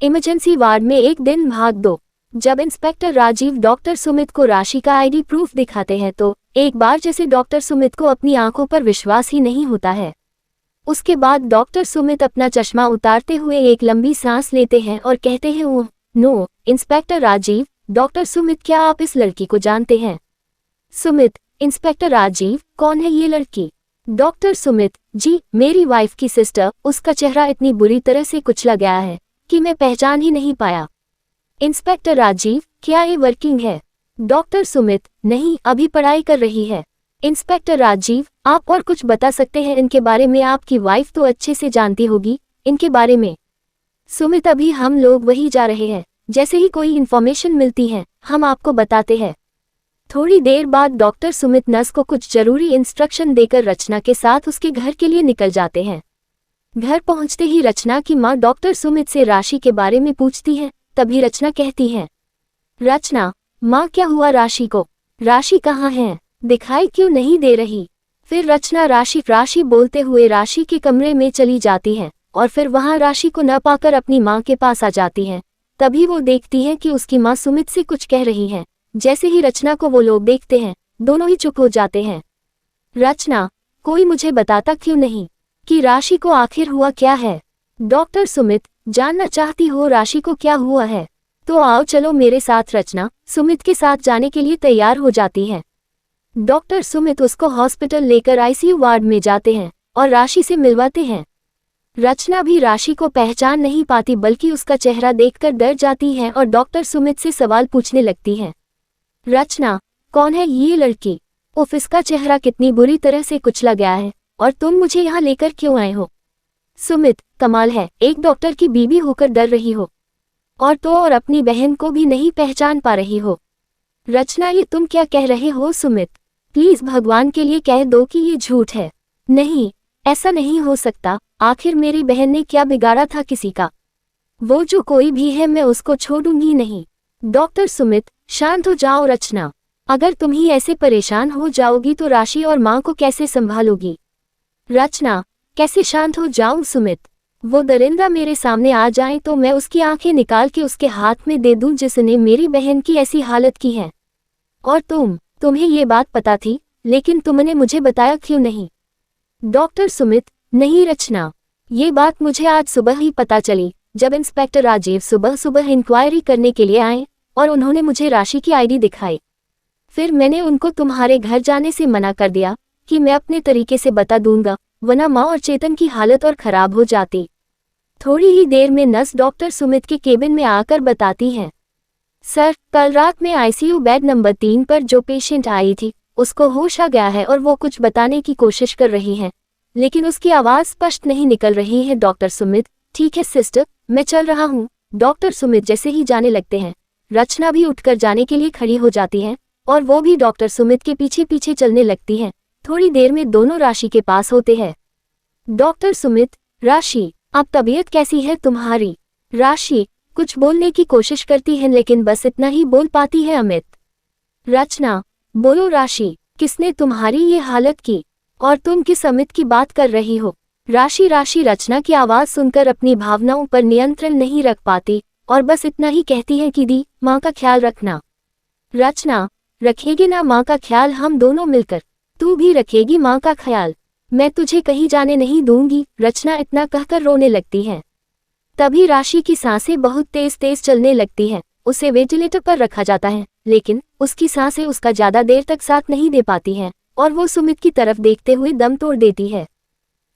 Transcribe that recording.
Emergency ward में एक दिन भाग दो। जब इंस्पेक्टर राजीव डॉक्टर सुमित को राशि का आईडी प्रूफ दिखाते हैं तो एक बार जैसे डॉक्टर सुमित को अपनी आंखों पर विश्वास ही नहीं होता है। उसके बाद डॉक्टर सुमित अपना चश्मा उतारते हुए एक लंबी सांस लेते हैं और कहते हैं, oh no, inspector Rajiv, doctor Sumit, क्या आप इस लड़की को जानते हैं? सुमित, इंस्पेक्टर राजीव, कौन है ये लड़की? डॉक्टर सुमित, जी, मेरी वाइफ की सिस्टर, उसका चेहरा इतनी बुरी तरह से कुचला गया है कि मैं पहचान ही नहीं पाया। इंस्पेक्टर राजीव, क्या ये वर्किंग है? डॉक्टर सुमित, नहीं, अभी पढ़ाई कर रही है। इंस्पेक्टर राजीव, आप और कुछ बता सकते हैं इनके बारे में? आपकी वाइफ तो अच्छे से जानती होगी इनके बारे में। सुमित, अभी हम लोग वही जा रहे हैं, जैसे ही कोई इन्फॉर्मेशन मिलती है हम आपको बताते हैं। थोड़ी देर बाद डॉक्टर सुमित नर्स को कुछ जरूरी इंस्ट्रक्शन देकर रचना के साथ उसके घर के लिए निकल जाते हैं। घर पहुंचते ही रचना की मां डॉक्टर सुमित से राशि के बारे में पूछती है। तभी रचना कहती है, रचना, मां, क्या हुआ राशि को? राशि कहाँ है? दिखाई क्यों नहीं दे रही? फिर रचना राशि बोलते हुए राशि के कमरे में चली जाती है और फिर वहां राशि को न पाकर अपनी मां के पास आ जाती है। तभी वो देखती है कि उसकी मां सुमित से कुछ कह रही है। जैसे ही रचना को वो लोग देखते हैं, दोनों ही चुप हो जाते हैं। रचना, कोई मुझे बताता क्यों नहीं कि राशि को आखिर हुआ क्या है? डॉक्टर सुमित, जानना चाहती हो राशि को क्या हुआ है? तो आओ चलो मेरे साथ। रचना सुमित के साथ जाने के लिए तैयार हो जाती है। डॉक्टर सुमित उसको हॉस्पिटल लेकर आईसीयू वार्ड में जाते हैं और राशि से मिलवाते हैं। रचना भी राशि को पहचान नहीं पाती, बल्कि उसका चेहरा देखकर डर जाती है और डॉक्टर सुमित से सवाल पूछने लगती है। रचना, कौन है ये लड़की? उफ, इसका चेहरा कितनी बुरी तरह से कुचला गया है, और तुम मुझे यहाँ लेकर क्यों आए हो? सुमित, कमाल है, एक डॉक्टर की बीवी होकर डर रही हो, और तो और अपनी बहन को भी नहीं पहचान पा रही हो। रचना, ये तुम क्या कह रहे हो? सुमित, प्लीज भगवान के लिए कह दो कि ये झूठ है। नहीं, ऐसा नहीं हो सकता, आखिर मेरी बहन ने क्या बिगाड़ा था किसी का? वो जो कोई भी है, मैं उसको छोड़ूंगी नहीं। डॉक्टर सुमित, शांत हो जाओ रचना, अगर तुम ही ऐसे परेशान हो जाओगी तो राशि और मां को कैसे संभालोगी? रचना, कैसे शांत हो जाऊं सुमित? वो दरिंदा मेरे सामने आ जाए तो मैं उसकी आंखें निकाल के उसके हाथ में दे दूं जिसने मेरी बहन की ऐसी हालत की है। और तुम्हें ये बात पता थी, लेकिन तुमने मुझे बताया क्यों नहीं? डॉक्टर सुमित, नहीं रचना, ये बात मुझे आज सुबह ही पता चली, जब इंस्पेक्टर राजीव सुबह सुबह इंक्वायरी करने के लिए आए और उन्होंने मुझे राशि की आईडी दिखाई। फिर मैंने उनको तुम्हारे घर जाने से मना कर दिया कि मैं अपने तरीके से बता दूंगा, वरना माँ और चेतन की हालत और खराब हो जाती। थोड़ी ही देर में नर्स डॉक्टर सुमित के केबिन में आकर बताती है, सर, कल रात में आईसीयू बेड नंबर 3 पर जो पेशेंट आई थी उसको होश आ गया है और वो कुछ बताने की कोशिश कर रही है, लेकिन उसकी आवाज़ स्पष्ट नहीं निकल रही है। डॉक्टर सुमित, ठीक है सिस्टर, मैं चल रहा हूँ। डॉक्टर सुमित जैसे ही जाने लगते हैं, रचना भी उठकर जाने के लिए खड़ी हो जाती है और वो भी डॉक्टर सुमित के पीछे पीछे चलने लगती है। थोड़ी देर में दोनों राशि के पास होते हैं। डॉक्टर सुमित, राशि, अब तबीयत कैसी है तुम्हारी? राशि कुछ बोलने की कोशिश करती है, लेकिन बस इतना ही बोल पाती है, अमित। रचना, बोलो राशि, किसने तुम्हारी ये हालत की, और तुम किस अमित की बात कर रही हो? राशि रचना की आवाज़ सुनकर अपनी भावनाओं पर नियंत्रण नहीं रख पाती और बस इतना ही कहती है कि दी, माँ का ख्याल रखना। रचना, रखेगी ना माँ का ख्याल हम दोनों मिलकर? तू भी रखेगी माँ का ख्याल? मैं तुझे कहीं जाने नहीं दूंगी। रचना इतना कहकर रोने लगती है। तभी राशि की सांसें बहुत तेज तेज चलने लगती हैं। उसे वेंटिलेटर पर रखा जाता है, लेकिन उसकी सांसें उसका ज्यादा देर तक साथ नहीं दे पाती हैं और वो सुमित की तरफ देखते हुए दम तोड़ देती है।